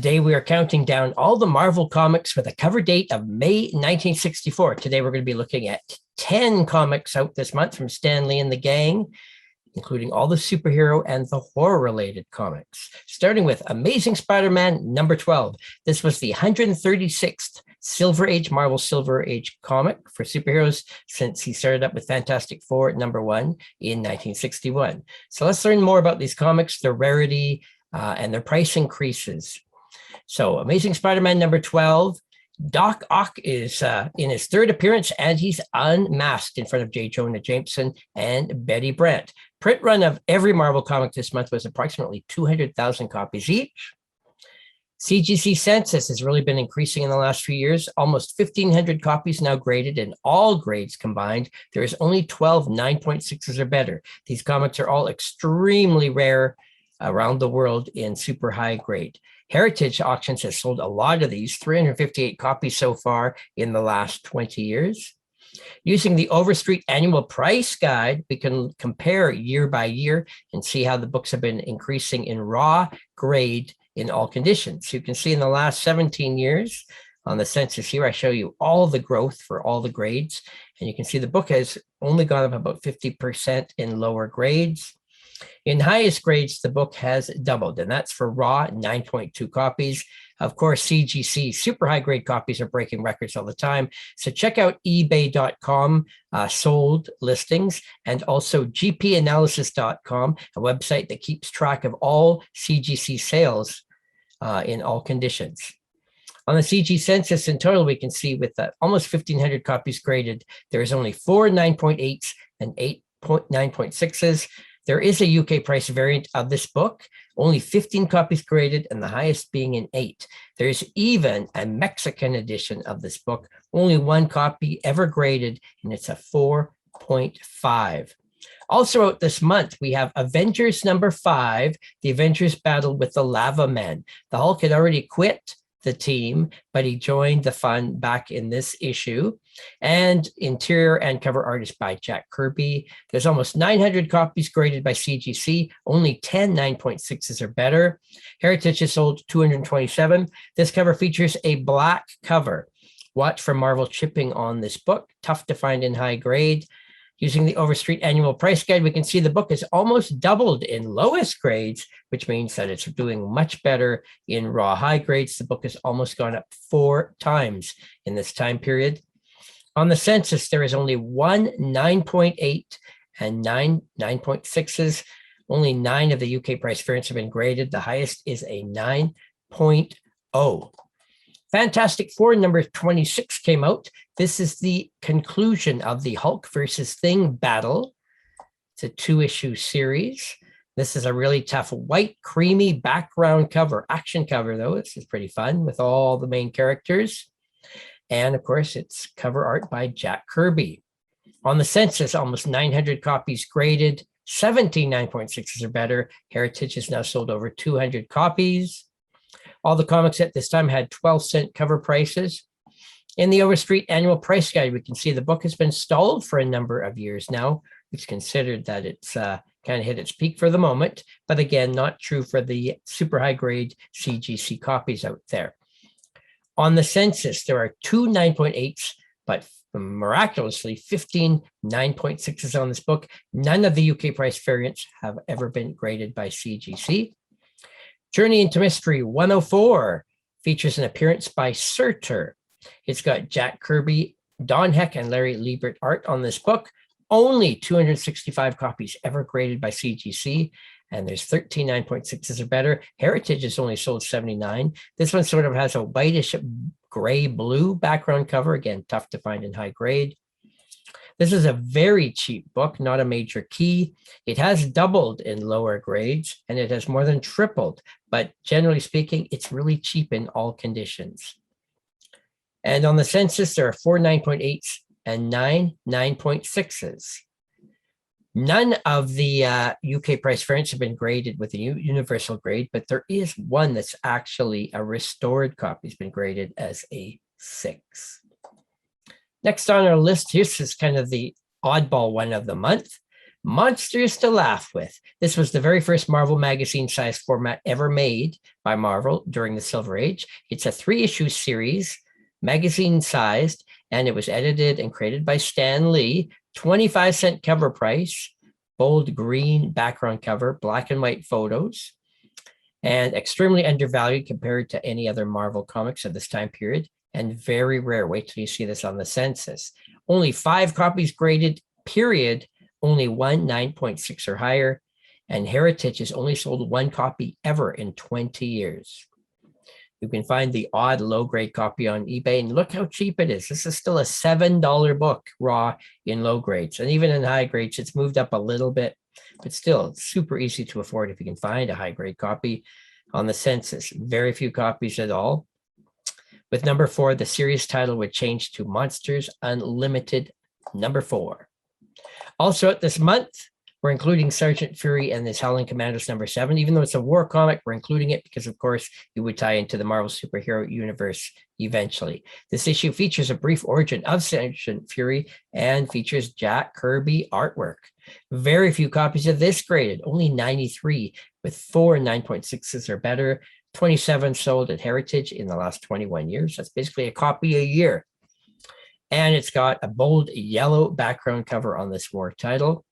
Today we are counting down all the Marvel comics with a cover date of May 1964. Today we're going to be looking at 10 comics out this month from Stan Lee and the gang, including all the superhero and the horror-related comics. Starting with Amazing Spider-Man number 12. This was the 136th Silver Age, Marvel Silver Age comic for superheroes since he started up with Fantastic Four at number 1 in 1961. So let's learn more about these comics, their rarity, and their price increases. So Amazing Spider-Man number 12, Doc Ock is in his third appearance and he's unmasked in front of J. Jonah Jameson and Betty Brant. Print run of every Marvel comic this month was approximately 200,000 copies each. CGC census has really been increasing in the last few years. Almost 1,500 copies now graded in all grades combined. There is only 12 9.6s or better. These comics are all extremely rare around the world in super high grade. Heritage Auctions has sold a lot of these, 358 copies so far in the last 20 years. Using the Overstreet Annual Price Guide, we can compare year by year and see how the books have been increasing in raw grade in all conditions. You can see in the last 17 years on the census here, I show you all the growth for all the grades. And you can see the book has only gone up about 50% in lower grades. In highest grades, the book has doubled, and that's for raw 9.2 copies. Of course, CGC super high grade copies are breaking records all the time. So check out ebay.com sold listings and also gpanalysis.com, a website that keeps track of all CGC sales in all conditions. On the CG census in total, we can see with almost 1,500 copies graded, there is only 4 9.8s and 8 9.6s. There is a UK price variant of this book, only 15 copies graded and the highest being an 8. There's even a Mexican edition of this book, only 1 copy ever graded, and it's a 4.5. Also out this month, we have Avengers number 5, the Avengers battled with the Lava Men. The Hulk had already quit the team, but he joined the fun back in this issue. And interior and cover art is by Jack Kirby. There's almost 900 copies graded by CGC, only 10 9.6s or better. Heritage has sold 227. This cover features a black cover. Watch for Marvel chipping on this book. Tough to find in high grade. Using the Overstreet Annual Price Guide, we can see the book has almost doubled in lowest grades, which means that it's doing much better in raw high grades. The book has almost gone up 4 times in this time period. On the census, there is only 1 9.8 and 9 9.6s. Only 9 of the UK price variants have been graded. The highest is a 9.0. Fantastic Four number 26 came out. This is the conclusion of the Hulk versus Thing battle. It's a 2-issue series. This is a really tough white, creamy background cover, action cover though. This is pretty fun with all the main characters. And of course, it's cover art by Jack Kirby. On the census, almost 900 copies graded, 17 9.6s or better. Heritage has now sold over 200 copies. All the comics at this time had 12-cent cover prices. In the Overstreet Annual Price Guide, we can see the book has been stalled for a number of years now. It's considered that it's kind of hit its peak for the moment, but again, not true for the super high grade CGC copies out there. On the census, there are 2 9.8s, but miraculously 15 9.6s on this book. None of the UK price variants have ever been graded by CGC. Journey into Mystery 104 features an appearance by Surtur. It's got Jack Kirby, Don Heck, and Larry Liebert art on this book. Only 265 copies ever graded by CGC, and there's 13 9.6s or better. Heritage has only sold 79. This one sort of has a whitish gray-blue background cover. Again, tough to find in high grade. This is a very cheap book, not a major key. It has doubled in lower grades, and it has more than tripled. But generally speaking, it's really cheap in all conditions. And on the census, there are 4 9.8s and 9 9.6s. None of the UK price variants have been graded with a universal grade, but there is one that's actually a restored copy. It's been graded as a 6. Next on our list, this is kind of the oddball one of the month. Monsters to Laugh With. This was the very first Marvel magazine-sized format ever made by Marvel during the Silver Age. It's a 3-issue series, magazine-sized, and it was edited and created by Stan Lee. 25-cent cover price, bold green background cover, black and white photos, and extremely undervalued compared to any other Marvel comics of this time period, and very rare. Wait till you see this on the census. Only 5 copies graded, period. Only one 9.6 or higher, and Heritage has only sold 1 copy ever in 20 years. You can find the odd low-grade copy on eBay, and look how cheap it is. This is still a $7 book raw in low grades, and even in high grades, it's moved up a little bit, but still super easy to afford if you can find a high-grade copy on the census. Very few copies at all. With number 4, the series title would change to Monsters Unlimited number 4. Also at this month, we're including Sergeant Fury and his Howling Commandos number 7. Even though it's a war comic, we're including it because, of course, it would tie into the Marvel superhero universe eventually. This issue features a brief origin of Sergeant Fury and features Jack Kirby artwork. Very few copies of this graded, only 93, with 4 9.6s or better. 27 sold at Heritage in the last 21 years. That's basically a copy a year. And it's got a bold yellow background cover on this war title.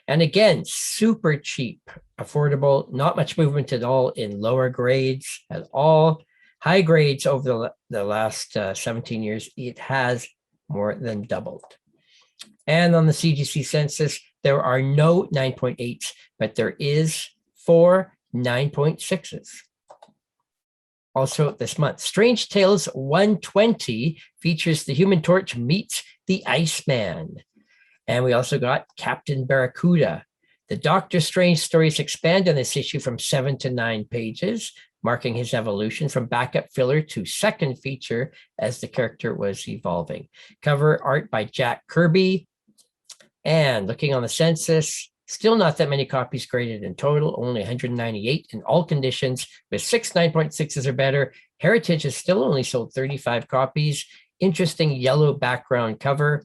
And again, super cheap, affordable, not much movement at all in lower grades at all. High grades over the last 17 years, it has more than doubled. And on the CGC census, there are no 9.8s, but there is 4 9.6s. Also this month, Strange Tales 120 features the Human Torch meets the Iceman. And we also got Captain Barracuda. The Doctor Strange stories expand on this issue from 7 to 9 pages, marking his evolution from backup filler to second feature as the character was evolving. Cover art by Jack Kirby. And looking on the census, still not that many copies graded in total, only 198 in all conditions, with 6 9.6s or better. Heritage has still only sold 35 copies. Interesting yellow background cover.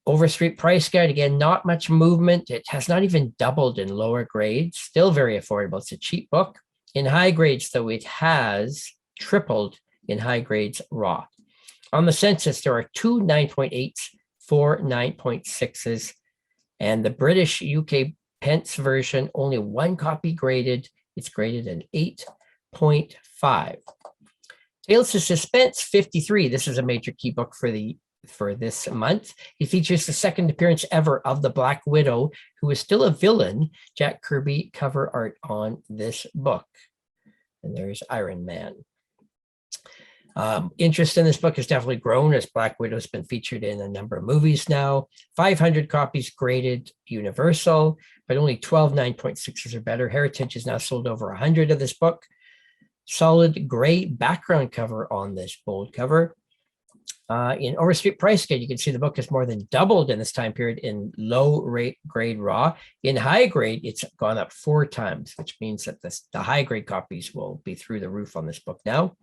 Overstreet price guide, again, not much movement. It has not even doubled in lower grades, still very affordable. It's a cheap book. In high grades, though, it has tripled in high grades raw. On the census, there are 2 9.8s, 4 9.6s, and the British UK pence version, only 1 copy graded. It's graded an 8.5. Tales of Suspense 53. This is a major key book for this month. It features the second appearance ever of the Black Widow, who is still a villain. Jack Kirby cover art on this book. And there's Iron Man. Interest in this book has definitely grown as Black Widow has been featured in a number of movies now. 500 copies graded Universal, but only 12 9.6s or better. Heritage has now sold over 100 of this book. Solid gray background cover on this bold cover. In Overstreet price guide, you can see the book has more than doubled in this time period in low grade raw. In high grade, it's gone up 4 times, which means that the high grade copies will be through the roof on this book now.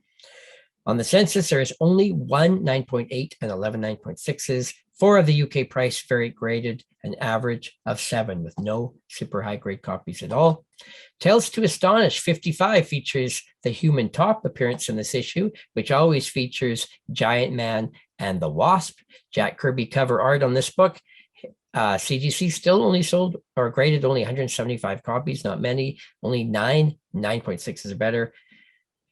On the census, there is only 1 9.8 and 11 9.6s. 4 of the UK price very graded, an average of 7 with no super high grade copies at all. Tales to Astonish 55 features the Human Top appearance in this issue, which always features Giant Man and the Wasp. Jack Kirby cover art on this book. CGC still only sold or graded only 175 copies, not many, only 9 9.6s or better.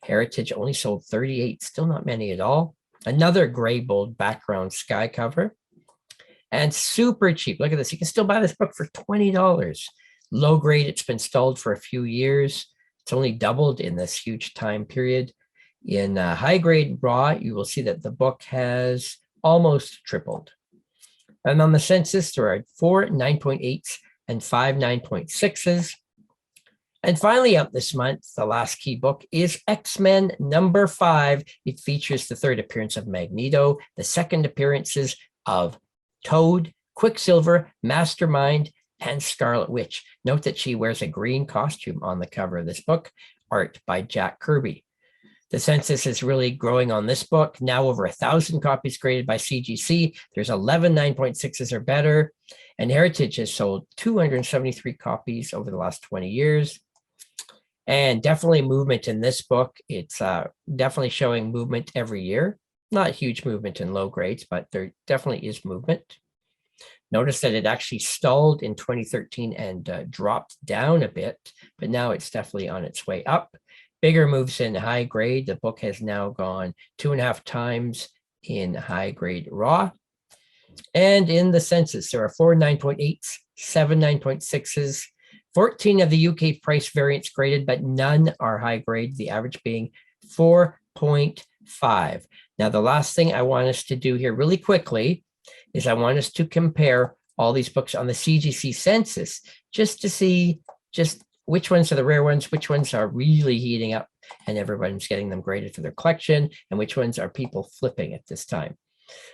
Heritage only sold 38, still not many at all. Another gray bold background sky cover. And super cheap. Look at this. You can still buy this book for $20. Low grade, it's been stalled for a few years. It's only doubled in this huge time period. In high grade raw, you will see that the book has almost tripled. And on the census, there are 4 9.8s and 5 9.6s. And finally, up this month, the last key book is X-Men number 5. It features the 3rd appearance of Magneto, the 2nd appearances of Toad, Quicksilver, Mastermind, and Scarlet Witch. Note that she wears a green costume on the cover of this book, art by Jack Kirby. The census is really growing on this book. Now over 1,000 copies graded by CGC. There's 11 9.6s or better. And Heritage has sold 273 copies over the last 20 years. And definitely movement in this book. It's definitely showing movement every year. Not huge movement in low grades, but there definitely is movement. Notice that it actually stalled in 2013 and dropped down a bit, but now it's definitely on its way up. Bigger moves in high grade. The book has now gone 2.5 times in high grade raw. And in the census, there are 4 9.8s, 7 9.6s, 14 of the UK price variants graded, but none are high grade, the average being 4.5. Now, the last thing I want us to do here really quickly is I want us to compare all these books on the CGC census just to see just which ones are the rare ones, which ones are really heating up and everyone's getting them graded for their collection, and which ones are people flipping at this time.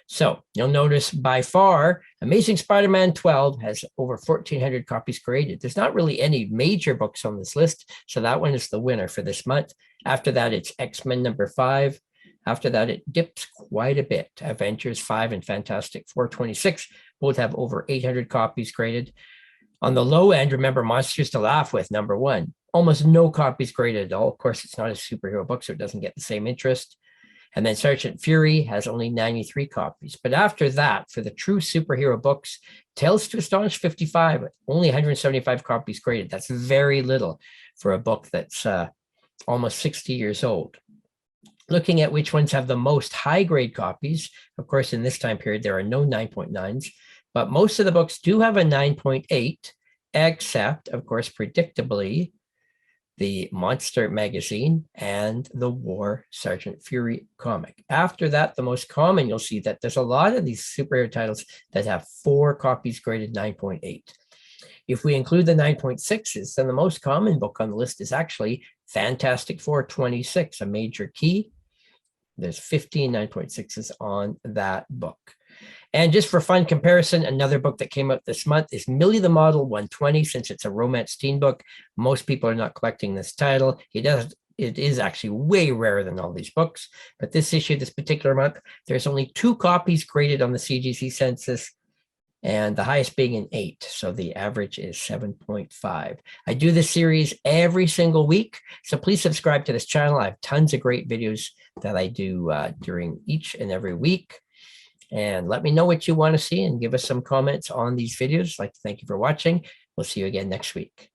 So you'll notice by far, Amazing Spider-Man 12 has over 1,400 copies graded. There's not really any major books on this list, so that one is the winner for this month. After that, it's X-Men number 5. After that, it dips quite a bit. Avengers 5 and Fantastic 426 both have over 800 copies graded. On the low end, remember Monsters to Laugh With, number 1. Almost no copies graded at all. Of course, it's not a superhero book, so it doesn't get the same interest. And then Sergeant Fury has only 93 copies. But after that, for the true superhero books, Tales to Astonish 55, only 175 copies graded. That's very little for a book that's almost 60 years old. Looking at which ones have the most high-grade copies, of course, in this time period, there are no 9.9s, but most of the books do have a 9.8, except, of course, predictably, the Monster magazine and the War Sergeant Fury comic. After that, the most common, you'll see that there's a lot of these superhero titles that have 4 copies graded 9.8. If we include the 9.6s, then the most common book on the list is actually Fantastic 426, a major key. There's 15 9.6s on that book. And just for fun comparison, another book that came out this month is Millie the Model 120. Since it's a romance teen book, most people are not collecting this title. It is actually way rarer than all these books. But this issue, this particular month, there's only 2 copies graded on the CGC census, and the highest being an 8. So the average is 7.5. I do this series every single week, so please subscribe to this channel. I have tons of great videos that I do during each and every week. And let me know what you want to see and give us some comments on these videos. I'd like to thank you for watching. We'll see you again next week.